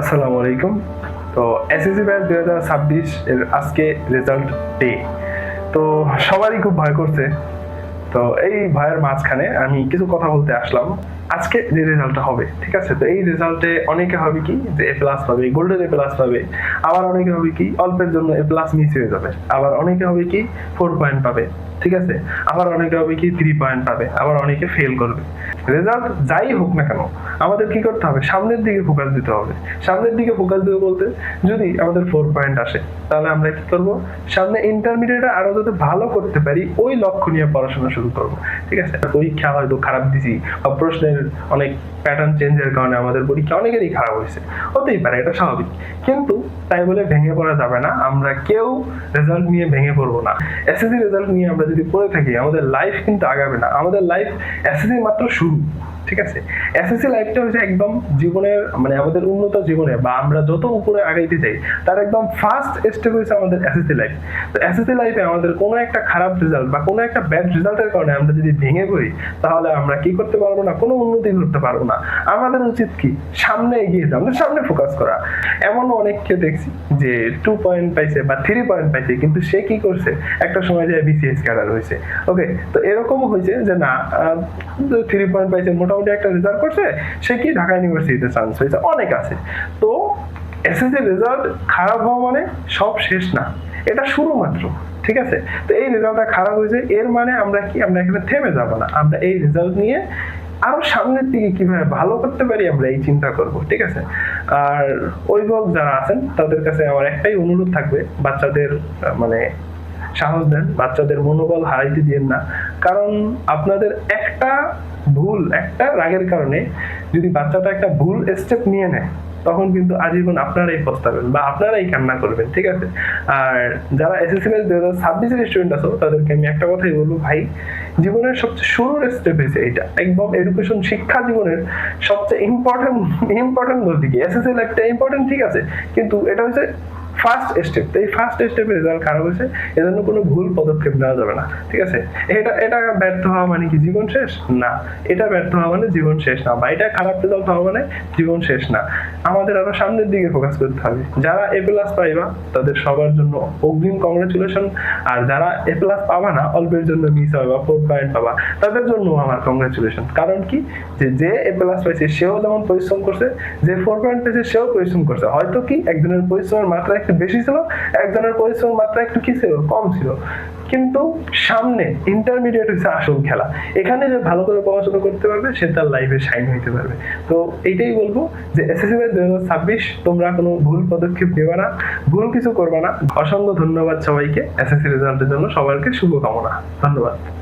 আসসালামু আলাইকুম। তো এসএসসি ব্যাচ 2026 এর আজকে রেজাল্ট ডে। তো সবারই খুব ভয় করছে। তো এই ভয়ের মাঝখানে আমি কিছু কথা বলতে আসলাম। আজকে যে রেজাল্টটা হবে, ঠিক আছে? তো এই রেজাল্টে অনেকে হবে কি যে এ প্লাস পাবে, গোল্ডেন এ প্লাস পাবে। আবার অনেকে হবে কি অল্পের জন্য এ প্লাস মিস হয়ে যাবে। আবার অনেকে হবে কি 4 পয়েন্ট পাবে, ঠিক আছে? আবার অনেকে হবে কি 3 পয়েন্ট পাবে, আবার অনেকে ফেল করবে। রেজাল্ট যাই হোক না কেন, আমাদের কি করতে হবে? সামনের দিকে ফোকাস দিতে হবে। সামনের দিকে ফোকাস দেবো বলতে, যদি আমাদের 4 পয়েন্ট আসে, তাহলে আমরা কি করব? সামনে ইন্টারমিডিয়েটে আরো যাতে ভালো করতে পারি ওই লক্ষ্য নিয়ে পড়াশোনা শুরু করব, ঠিক আছে? পরীক্ষা হয়তো খারাপ দিছি বা প্রশ্নের অনেক প্যাটার্ন চেঞ্জের কারণে আমাদের পরীক্ষা অনেকেরই খারাপ হয়েছে, হতেই পারে, এটা স্বাভাবিক। কিন্তু তাই বলে ভেঙে পড়া যাবে না। আমরা কেউ রেজাল্ট নিয়ে ভেঙে পড়বো না। এসএসসি রেজাল্ট নিয়ে আমরা যদি পড়ে থাকি, আমাদের লাইফ কিন্তু আগাবে না। আমাদের লাইফ এসএসসি মাত্র শুরু, ঠিক আছে? এসএসসি লাইফটা হচ্ছে একদম জীবনের, মানে আমাদের উন্নত জীবনে বা আমরা যত উপরে আগাইতে চাই তার একদম ফার্স্ট স্টেপ হচ্ছে আমাদের এসএসসি লাইফ। তো এসএসসি লাইফে আমাদের কোনো একটা খারাপ রেজাল্ট বা কোনো একটা ব্যাড রেজাল্টের কারণে আমরা যদি ভেঙে পড়ি, তাহলে আমরা কি করতে পারবো না? কোনো উন্নতি করতে পারবো না। আমাদের উচিত কি? সামনে এগিয়ে যাওয়া, আমাদের সামনে ফোকাস করা। এমন অনেককে দেখছি যে 2 পয়েন্ট পাইছে বা 3 পয়েন্ট পাইছে, কিন্তু সে কি করছে? একটা সময় যায় বিসিএস ক্যাডার হয়েছে। ওকে, তো এরকমও হয়েছে যে না 3 পয়েন্ট পাইছে, মোটামুটি একটা রেজাল্ট করছে, সে কি ঢাকা ইউনিভার্সিটিতে চান্স হয়েছে, অনেক আছে। তো এসএসসি রেজাল্ট খারাপ হওয়া মানে সব শেষ না, এটা শুরু মাত্র, ঠিক আছে? তো এই রেজাল্টটা খারাপ হয়েছে, এর মানে আমরা কি, আমরা এখানে থেমে যাব না। আমরা এই রেজাল্ট নিয়ে আরো সামনের দিকে কিভাবে ভালো করতে পারি আমরা এই চিন্তা করব, ঠিক আছে? আর অভিভাবক যারা আছেন তাদের কাছে আমার একটাই অনুরোধ থাকবে, বাচ্চাদের মানে সাহস দেন, বাচ্চাদের মনোবল হারাইতে দিয়েন না। কারণ আপনাদের একটা ভুল, একটা রাগের কারণে যদি বাচ্চাটা একটা ভুল স্টেপ নিয়ে নেয়, তখন কিন্তু আজীবন আপনারাই পস্তাবেন বা আপনারাই কান্না করবেন, ঠিক আছে? আর যারা এসএসসি ব্যাচ 2026 এর স্টুডেন্ট আছো, তাদেরকে আমি একটা কথাই বলবো, ভাই, জীবনের সবচেয়ে শুরুর স্টেপ হয়েছে এটা। একদম এডুকেশন, শিক্ষা জীবনের সবচেয়ে ইম্পর্টেন্ট বলতে কি, এসএসসি লাইফটা ইম্পর্টেন্ট, ঠিক আছে, কিন্তু এটা হচ্ছে ফার্স্ট স্টেপ। এই ফার্স্ট স্টেপের রেজাল্ট খারাপ হয়েছে, এজন্য কোনো ভুল পদক্ষেপ নেওয়া যাবে না, ঠিক আছে? এটা ব্যর্থ হওয়া মানে কি জীবন শেষ? না। এটা ব্যর্থ হওয়া মানে জীবন শেষ না, বা এটা খারাপ রেজাল্ট হওয়া মানে জীবন শেষ না। আমাদের আরো সামনের দিকে ফোকাস করতে হবে। যারা এ প্লাস পাইবা তাদের সবার জন্য অগ্রিম কংগ্রেচুলেশন। আর যারা এ প্লাস পাবা না, অল্পের জন্য মিস হবে বা 4 পয়েন্ট পাবা, তাদের জন্য আমার কংগ্রেচুলেশন। কারণ কি, যে এ প্লাস পাইছে সেও যেমন পরিশ্রম করছে, যে 4 পয়েন্ট পেয়েছে সেও পরিশ্রম করছে। হয়তো কি একজনের পরিশ্রমের মাত্রা একটু বেশি ছিল, একজনের পরিশ্রমের মাত্রা একটু কি ছিল, কম ছিল। কিন্তু সামনে ইন্টারমিডিয়েট হচ্ছে আসল খেলা। এখানে যে ভালো করে পড়াশোনা করতে পারবে, সে তার লাইফে শাইন হইতে পারবে। তো এইটাই বলবো যে এসএসসি ব্যাচ 2026 তোমরা কোনো ভুল পদক্ষেপ নেবে না, ভুল কিছু করবে না। অসংখ্য ধন্যবাদ সবাইকে। এসএসসি রেজাল্টের জন্য সবাইকে শুভকামনা। ধন্যবাদ।